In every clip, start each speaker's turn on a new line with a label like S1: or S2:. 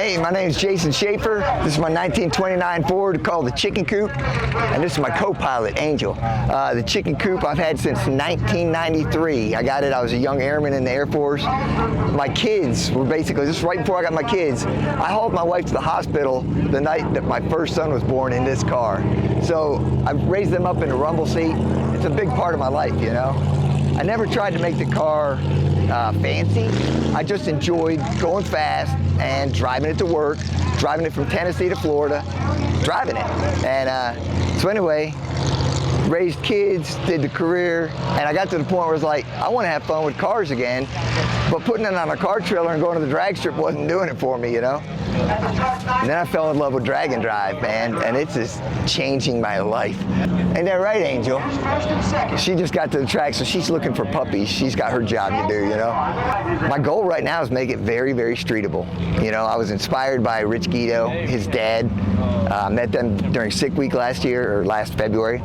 S1: Hey, my name is Jason Schaefer. This is my 1929 Ford called the Chicken Coupe, and this is my co-pilot, Angel. The Chicken Coupe I've had since 1993. I got it, I was a young airman in the Air Force. My kids were basically, just right before I got my kids, I hauled my wife to the hospital the night that my first son was born in this car. So I raised them up in a rumble seat. It's a big part of my life, you know. I never tried to make the car fancy. I just enjoyed going fast and driving it to work, driving it from Tennessee to Florida, driving it. And so anyway, raised kids, did the career, and I got to the point where it's like, I want to have fun with cars again, but putting it on a car trailer and going to the drag strip wasn't doing it for me, you know? And then I fell in love with drag and drive, man, and it's just changing my life. Ain't that right, Angel? She just got to the track, so she's looking for puppies. She's got her job to do, you know? My goal right now is make it very, very streetable. You know, I was inspired by Rich Guido, his dad. Met them during Sick Week last year, or last February.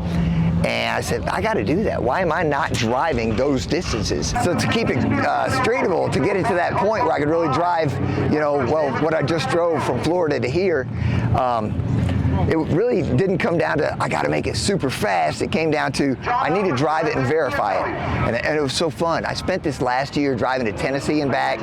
S1: And I said, I got to do that. Why am I not driving those distances? So to keep it streetable, to get it to that point where I could really drive, you know, well, what I just drove from Florida to here, it really didn't come down to, I got to make it super fast. It came down to, I need to drive it and verify it. And it was so fun. I spent this last year driving to Tennessee and back.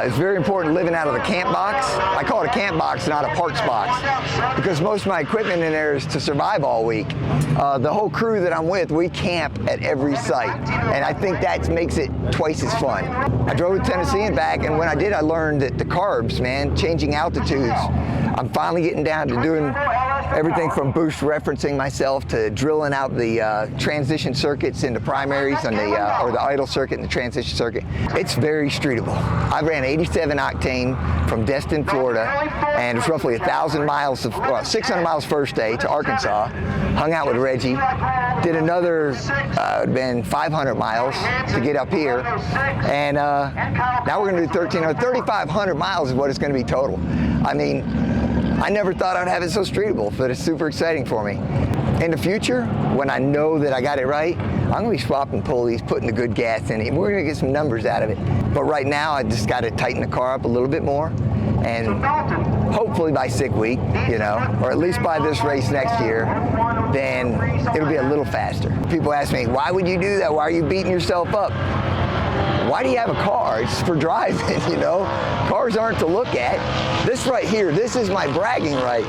S1: It's very important living out of the camp box. I call it a camp box, not a parts box, because most of my equipment in there is to survive all week. The whole crew that I'm with, we camp at every site. And I think that makes it twice as fun. I drove to Tennessee and back, and when I did, I learned that the carbs, man, changing altitudes, I'm finally getting down to doing everything from boost referencing myself to drilling out the transition circuits into primaries and or the idle circuit and the transition circuit. It's very streetable. I ran 87 octane from Destin, Florida, and it's roughly 1,000 miles, 600 miles first day to Arkansas. Hung out with Reggie. Did another, it would have been 500 miles to get up here. And now we're going to do 3,500 miles is what it's going to be total. I mean, I never thought I'd have it so streetable, but it's super exciting for me. In the future, when I know that I got it right, I'm going to be swapping pulleys, putting the good gas in it. We're going to get some numbers out of it. But right now, I just got to tighten the car up a little bit more. And hopefully by Sick Week, you know, or at least by this race next year, then it'll be a little faster. People ask me, why would you do that? Why are you beating yourself up? Why do you have a car? It's for driving, you know? Cars aren't to look at. This right here, this is my bragging right.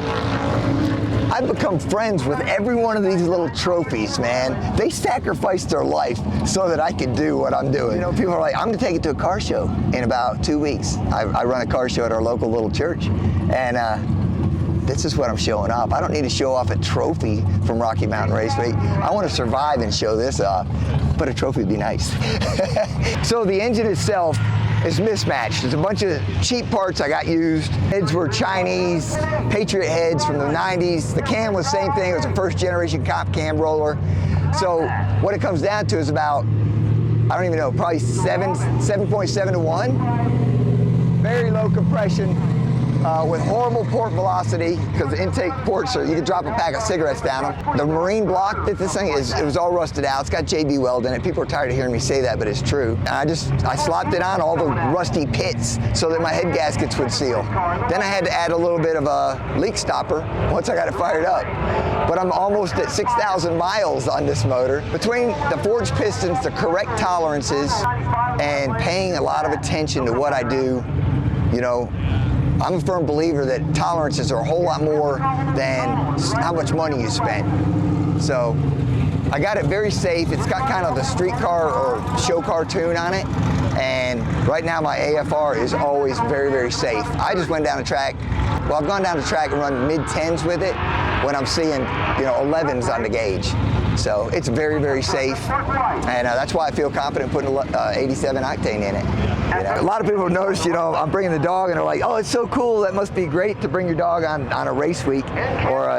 S1: I've become friends with every one of these little trophies, man. They sacrificed their life so that I could do what I'm doing. You know, people are like, I'm gonna take it to a car show in about 2 weeks. I run a car show at our local little church, and this is what I'm showing off. I don't need to show off a trophy from Rocky Mountain Raceway. I want to survive and show this off, but a trophy would be nice. So the engine itself is mismatched. There's a bunch of cheap parts I got used. Heads were Chinese, Patriot heads from the 90s. The cam was the same thing. It was a first generation comp cam roller. So what it comes down to is about, I don't even know, probably 7.7 to 1. Very low compression. With horrible port velocity, because the intake ports are, you can drop a pack of cigarettes down them. The marine block that this thing is, it was all rusted out. It's got JB weld in it. People are tired of hearing me say that, but it's true. And I slopped it on all the rusty pits so that my head gaskets would seal. Then I had to add a little bit of a leak stopper once I got it fired up. But I'm almost at 6,000 miles on this motor. Between the forged pistons, the correct tolerances, and paying a lot of attention to what I do, you know, I'm a firm believer that tolerances are a whole lot more than how much money you spend. So I got it very safe. It's got kind of the street car or show car tune on it. And right now my AFR is always very, very safe. I just went down the track. Well, I've gone down the track and run mid-10s with it when I'm seeing, you know, 11s on the gauge. So it's very, very safe. And that's why I feel confident putting 87 octane in it. You know, a lot of people have noticed, you know, I'm bringing the dog and they're like, oh, it's so cool. That must be great to bring your dog on a race week or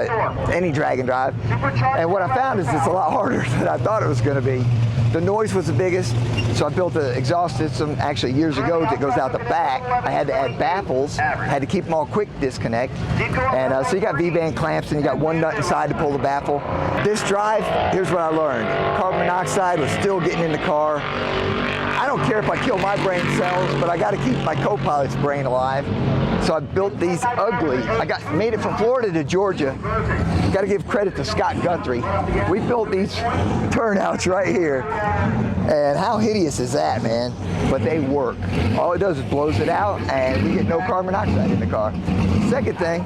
S1: any drag and drive. And what I found is it's a lot harder than I thought it was going to be. The noise was the biggest, so I built an exhaust system actually years ago that goes out the back. I had to add baffles, had to keep them all quick disconnect. And so you got V-band clamps and you got one nut inside to pull the baffle. This drive, here's what I learned. Carbon monoxide was still getting in the car. I I don't care if I kill my brain cells, but I got to keep my co-pilot's brain alive. So I built these ugly. Made it from Florida to Georgia. Got to give credit to Scott Guthrie. We built these turnouts right here, and how hideous is that, man? But they work. All it does is blows it out, and we get no carbon monoxide in the car. Second thing,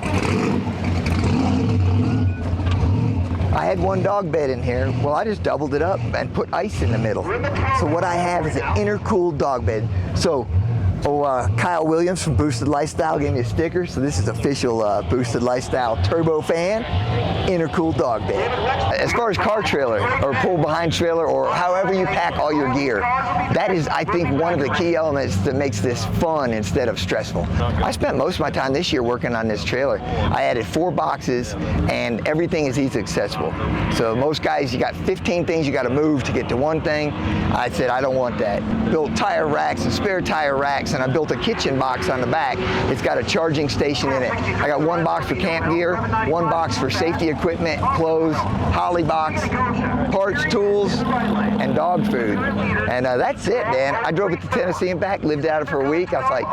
S1: I had one dog bed in here. Well, I just doubled it up and put ice in the middle. So what I have is an intercooled dog bed. So, Kyle Williams from Boosted Lifestyle gave me a sticker. So this is official Boosted Lifestyle Turbo Fan intercooled dog bed. As far as car trailer or pull behind trailer or however you pack all your gear, that is, I think, one of the key elements that makes this fun instead of stressful. I spent most of my time this year working on this trailer. I added 4 boxes and everything is easy accessible. So most guys, you got 15 things you got to move to get to one thing. I said, I don't want that. Built tire racks and spare tire racks, and I built a kitchen box on the back. It's got a charging station in it. I got 1 box for camp gear, 1 box for safety equipment, clothes, holly box, parts, tools, and dog food. And that's it, man. I drove it to Tennessee and back, lived out of it for a week. I was like,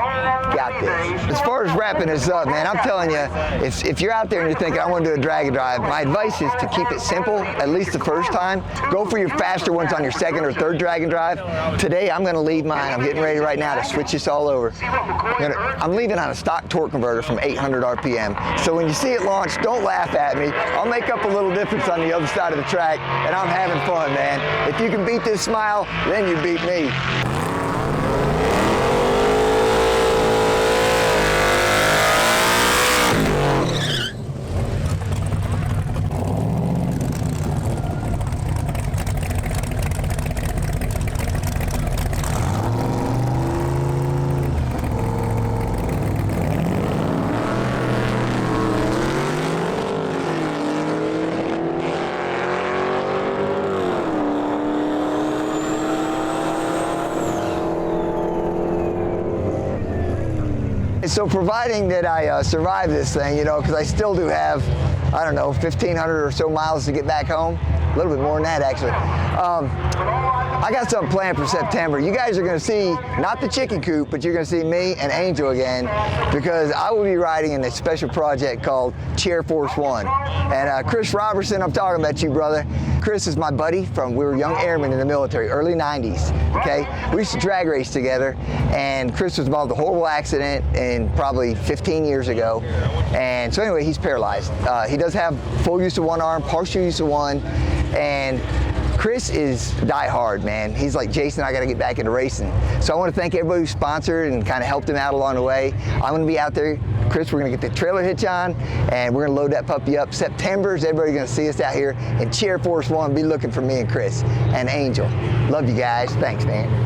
S1: got this. As far as wrapping this up, man, I'm telling you, if you're out there and you're thinking, I want to do a drag and drive, my advice is to keep it simple, at least the first time. Go for your faster ones on your second or third drag and drive. Today, I'm going to leave mine. I'm getting ready right now to switch this all over. I'm leaving on a stock torque converter from 800 RPM. So when you see it launch, don't laugh at me. I'll make up a little difference on the other side of the track, and I'm having fun, man. If you can beat this smile, then you beat me. So providing that I survive this thing, because I still do have, I don't know, 1,500 or so miles to get back home. A little bit more than that, actually. I got something planned for September. You guys are going to see, not the chicken coop, but you're going to see me and Angel again, because I will be riding in a special project called Chair Force One. And Chris Robertson, I'm talking about you, brother. Chris is my buddy we were young airmen in the military, early 90s, okay? We used to drag race together, and Chris was involved in a horrible accident probably 15 years ago. And so anyway, he's paralyzed. He does have full use of one arm, partial use of one, and Chris is die hard, man. He's like, Jason, I got to get back into racing. So I want to thank everybody who sponsored and kind of helped him out along the way. I'm going to be out there. Chris, we're going to get the trailer hitch on, and we're going to load that puppy up. September is everybody going to see us out here in Chair Force One. Be looking for me and Chris and Angel. Love you guys. Thanks, man.